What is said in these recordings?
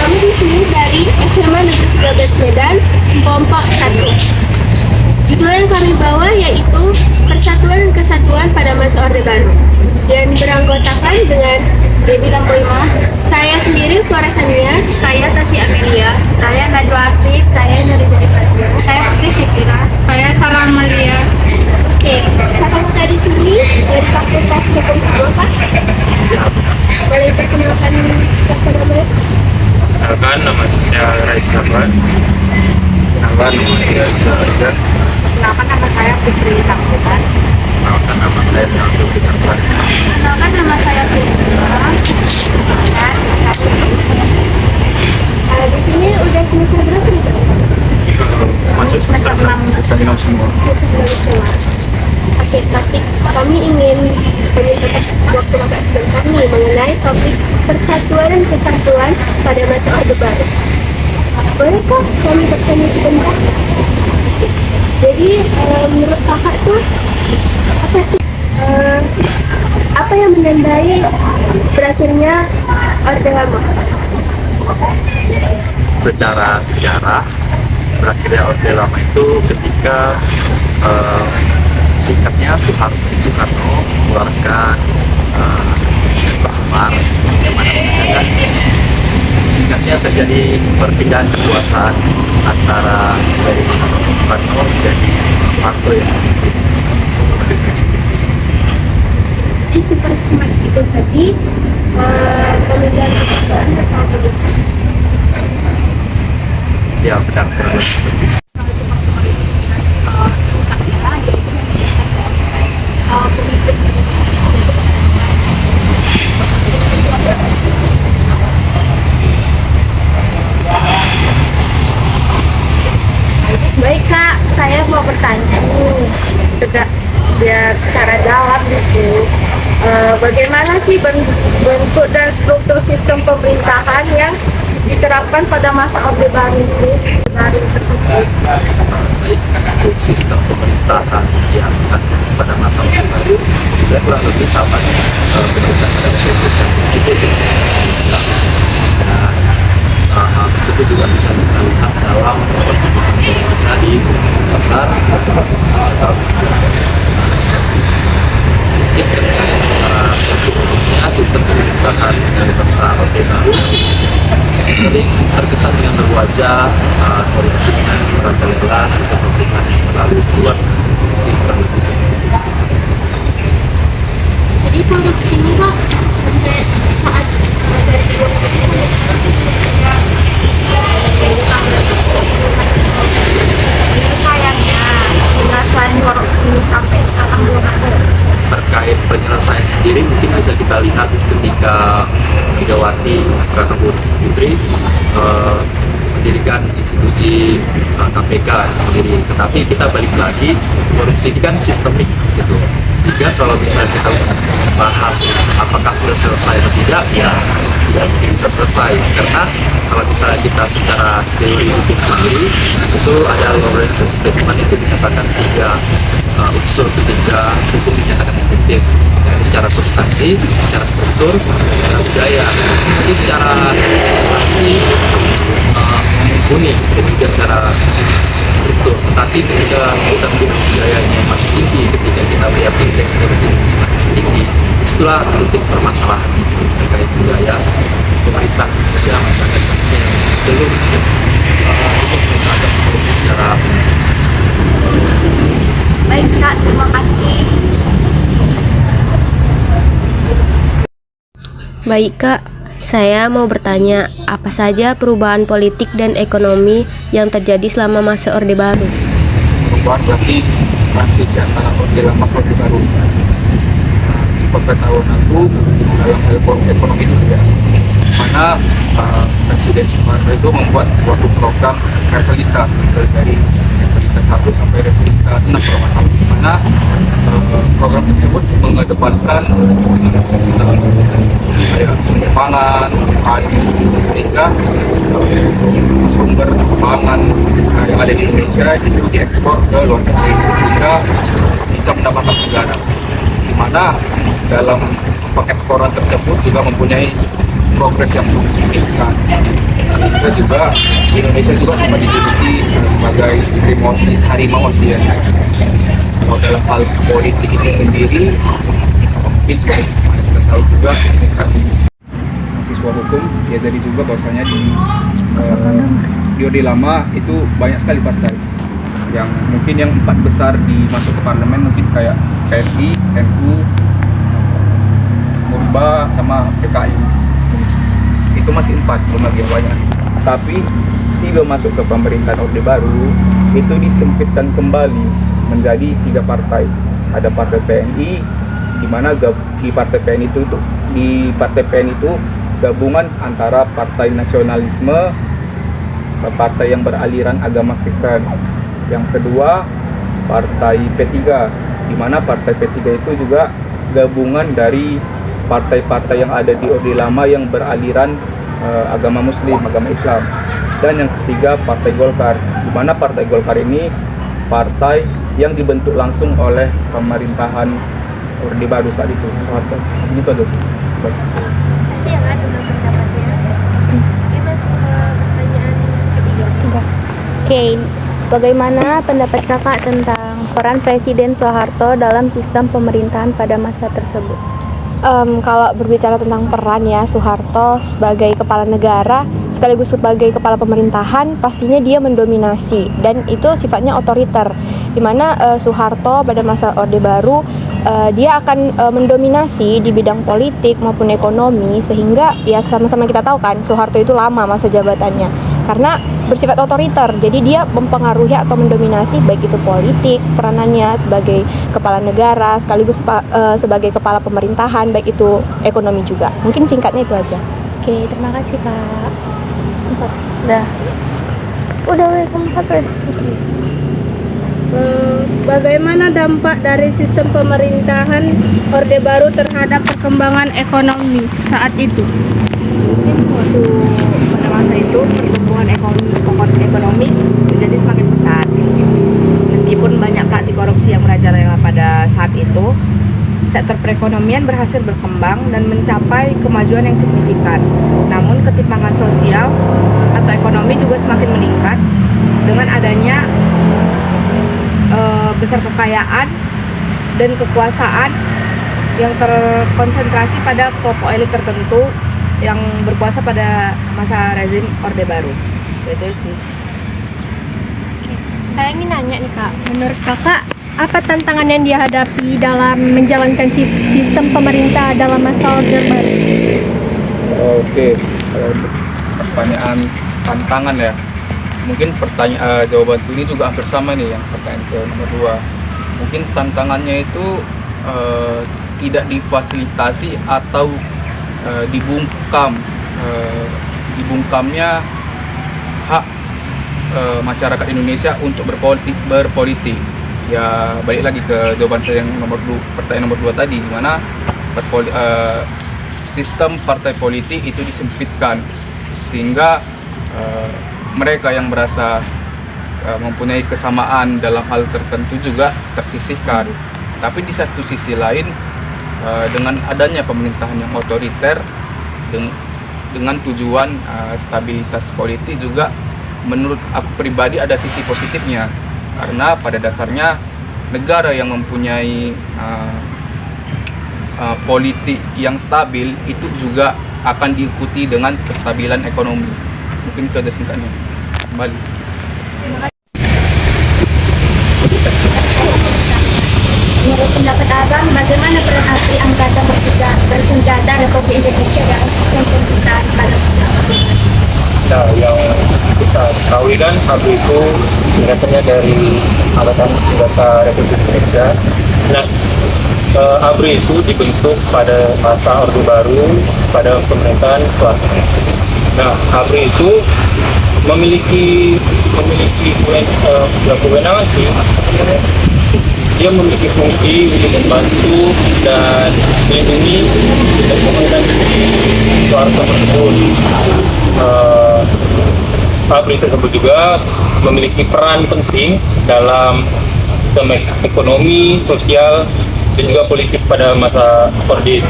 Kami di sini dari SMA Negeri 13 Medan, kelompok 1. Judul yang kami bawa yaitu Persatuan dan Kesatuan pada Masa Orde Baru, dan beranggotakan dengan Debbie Lamboima, saya sendiri Flora Sania, saya Tasya Amelia, saya Najwa Asif, saya Narita Fasya, saya Putri Syakira, saya Sarah Amalia. Oke, kakak-kakak di sini dari Fakultas Hukum Sebuah, Pak. Boleh perkenalkan kakak namanya? Kenalkan, nama saya Rais Rahman. Kenalkan, nama saya Zulaida. Kenalkan, nama saya Putri Takutan. Kenalkan, nama saya Abdul Fikarsan. Kenalkan, nama saya Putri. Di sini udah semester berapa nih, Pak? Masuk semester 6 semua. Oke, tapi kami ingin meminta waktu Bapak sebentar nih mengenai topik persatuan dan kesatuan pada masa Orde Baru. Bolehkah kami bertanya sebentar? Jadi menurut kakak tuh apa sih apa yang menandai berakhirnya Orde Lama? Secara sejarah, berakhirnya Orde Lama itu ketika singkatnya Soekarno mengeluarkan Super Semar, yang mana mengatakan singkatnya terjadi perpindahan kekuasaan antara dari Soekarno dan Soeharto ya, sebagai presiden. Di Super Smart itu tadi pemilihan kekuasaan atau apa? Ya benar. Baik Kak, saya mau bertanya nih, biar cara jawab gitu. Bagaimana sih bentuk dan struktur sistem pemerintahan yang diterapkan pada masa Orde Baru itu? Untuk sistem pemerintahan yang pada masa Orde Baru sudah kurang lebih sama dengan pemerintahan pada masa itu sih. Dan hal tersebut juga bisa kita lihat dalam konstitusi kita di pasar atau secara sosiologisnya sistem pemerintahan dari masa Orde Baru sering terkesan dengan berwajah korupsi dengan merajalela, sistem pemerintahan yang terlalu kuat, kurang lebih seperti itu. Jadi korupsi ini Pak, sampai saat dari 2007 sampai sekarang penyelesaiannya, penyelesaian korupsi ini sampai sekarang belum ada. Terkait penyelesaian sendiri mungkin bisa kita lihat ketika Megawati Soekarno Putri mendirikan institusi KPK sendiri. Tetapi kita balik lagi, korupsi ini kan sistemik gitu. Sehingga kalau misalnya kita bahas apakah sudah selesai atau tidak, ya tidak mungkin bisa selesai. Karena kalau misalnya kita secara teori hukum sendiri, itu ada Lawrence Friedman itu dikatakan tiga unsur ketika hukum dinyatakan efektif, yaitu secara substansi, secara struktur, secara budaya. Jadi secara substansi mumpuni dan juga secara struktur. Tetapi ketika kita melihat budayanya masih tinggi, ketika kita melihat indeks korupsi masih tinggi, disitulah titik permasalahan terkait budaya pemerintah Indonesia, masyarakat Indonesia yang belum mengatasi korupsi secara Baik Kak, terima kasih. Baik Kak, saya mau bertanya, apa saja perubahan politik dan ekonomi yang terjadi selama masa Orde Baru? perubahan berarti transisi antara Orde Lama ke Orde Baru. Sepengetahuan aku dalam hal ekonomi juga, mana Presiden Soekarno itu membuat suatu program Replika dari Replika 1 sampai Replika 6 kalau nggak salah, di mana program tersebut mengedepankan sumber pangan, padi, sehingga sumber pangan yang ada di Indonesia itu diekspor ke luar negeri sehingga bisa mendapatkan negara, di mana dalam pengeksporan tersebut juga mempunyai progres yang cukup signifikan, dan juga Indonesia juga sempat dijuluki sebagai harimau Asia. Kalau dalam hal politik itu sendiri, mungkin seperti kita tahu juga kami mahasiswa hukum, ya jadi juga bahwasanya di Orde Lama itu banyak sekali partai yang mungkin yang 4 besar masuk ke parlemen, mungkin kayak PSI, NU, Murba, sama PKI. Itu masih 4, belum lagi yang banyak. Tapi 3 masuk ke pemerintahan Orde Baru itu disempitkan kembali menjadi 3 partai. Ada partai PNI, di mana di partai PNI itu gabungan antara partai nasionalisme, partai yang beraliran agama Kristen. Yang kedua, partai P3, di mana partai P3 itu juga gabungan dari partai-partai yang ada di Orde Lama yang beraliran agama Muslim, agama Islam. Dan yang ketiga, partai Golkar, di mana partai Golkar ini partai yang dibentuk langsung oleh pemerintahan Orde Baru saat itu, Soeharto. Ini itu aja sih. Masih yang ada dengan pendapatnya. Ini masuk ke pertanyaan ketiga. Oke, bagaimana pendapat kakak tentang peran Presiden Soeharto dalam sistem pemerintahan pada masa tersebut? Kalau berbicara tentang peran ya, Soeharto sebagai kepala negara sekaligus sebagai kepala pemerintahan, pastinya dia mendominasi dan itu sifatnya otoriter, dimana Soeharto pada masa Orde Baru dia akan mendominasi di bidang politik maupun ekonomi, sehingga ya sama-sama kita tahu kan Soeharto itu lama masa jabatannya karena bersifat otoriter, jadi dia mempengaruhi atau mendominasi baik itu politik, peranannya sebagai kepala negara sekaligus sebagai kepala pemerintahan, baik itu ekonomi juga. Mungkin singkatnya itu aja. Oke, terima kasih kak. 4. Udah keempat weh. Bagaimana dampak dari sistem pemerintahan Orde Baru terhadap perkembangan ekonomi saat itu? Mungkin waktu pada masa itu pertumbuhan ekonomis menjadi semakin pesat. Meskipun banyak praktik korupsi yang merajalela pada saat itu, sektor perekonomian berhasil berkembang dan mencapai kemajuan yang signifikan. Namun ketimpangan sosial atau ekonomi juga semakin meningkat dengan adanya besar kekayaan dan kekuasaan yang terkonsentrasi pada kelompok elit tertentu yang berkuasa pada masa rezim Orde Baru. Itu sih. Saya ingin nanya nih kak, menurut kakak apa tantangan yang dihadapi dalam menjalankan sistem pemerintah dalam masa Orde Baru? Oke, kalau untuk pertanyaan tantangan ya, mungkin jawaban ini juga hampir sama nih yang pertanyaan ke nomor 2. Mungkin tantangannya itu tidak difasilitasi atau dibungkamnya hak masyarakat Indonesia untuk berpolitik. Ya balik lagi ke jawaban saya yang pertanyaan nomor 2 tadi, di mana sistem partai politik itu disempitkan sehingga mereka yang merasa mempunyai kesamaan dalam hal tertentu juga tersisihkan. Tapi di satu sisi lain, dengan adanya pemerintahan yang otoriter dengan tujuan stabilitas politik juga, menurut aku pribadi ada sisi positifnya, karena pada dasarnya negara yang mempunyai politik yang stabil itu juga akan diikuti dengan kestabilan ekonomi. Mungkin itu aja singkatnya. Kembali. Menurut pendapat Abang, bagaimana peran ABRI Angkatan Bersenjata Republik Indonesia dalam sistem pemerintahan pada masa Orde Baru? Nah, yang kita ketahui kan ABRI itu singkatannya dari Angkatan Bersenjata Republik Indonesia. Nah, ABRI itu dibentuk pada masa Orde Baru pada pemerintahan Soeharto. Nah, ABRI itu memiliki kewenangan sih. Dia memiliki fungsi untuk membantu dan melindungi dan pemerintahan Soeharto tersebut. ABRI tersebut juga memiliki peran penting dalam sistem ekonomi, sosial, dan juga politik pada masa Orde.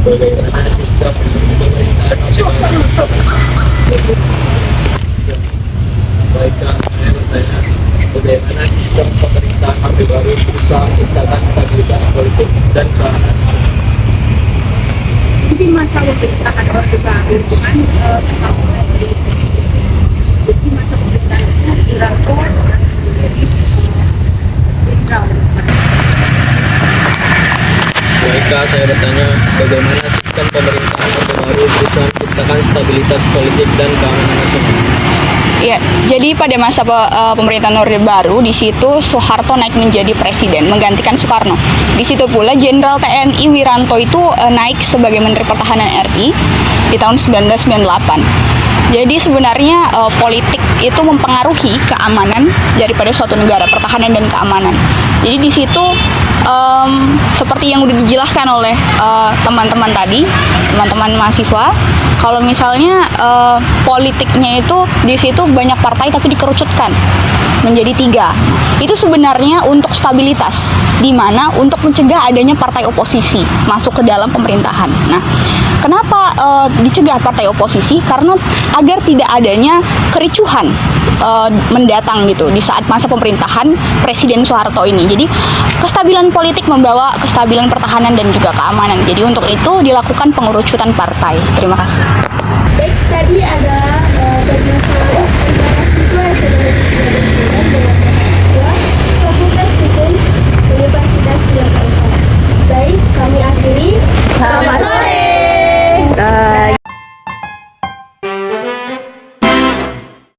bagaimana sistem pemerintahan Baik Kak, saya bertanya bagaimana sistem pemerintahan Orde Baru berusaha menciptakan stabilitas politik dan keamanan nasional. Jadi masa pemerintahan Orde Baru itu kan jadi masa pemerintahan itu dirangkul menjadi jenderal. Baik Kak, saya bertanya bagaimana sistem pemerintahan Orde Baru berusaha menciptakan stabilitas politik dan keamanan nasional. Ya, jadi pada masa pemerintahan Orde Baru di situ Soeharto naik menjadi presiden menggantikan Soekarno. Di situ pula Jenderal TNI Wiranto itu naik sebagai Menteri Pertahanan RI di tahun 1998. Jadi sebenarnya politik itu mempengaruhi keamanan daripada suatu negara, pertahanan dan keamanan. Jadi di situ seperti yang udah dijelaskan oleh teman-teman tadi, teman-teman mahasiswa, kalau misalnya politiknya itu di situ banyak partai tapi dikerucutkan menjadi 3. Itu sebenarnya untuk stabilitas, di mana untuk mencegah adanya partai oposisi masuk ke dalam pemerintahan. Nah, kenapa dicegah partai oposisi? Karena agar tidak adanya kericuhan mendatang gitu di saat masa pemerintahan Presiden Soeharto ini. Jadi kestabilan politik membawa kestabilan pertahanan dan juga keamanan. Jadi untuk itu dilakukan pengerucutan partai. Terima kasih. Baik, tadi ada perbicaraan antara siswa SMA 19 dengan mahasiswa Fakultas Hukum Universitas Surakarta. Baik, kami akhiri. Selamat sore.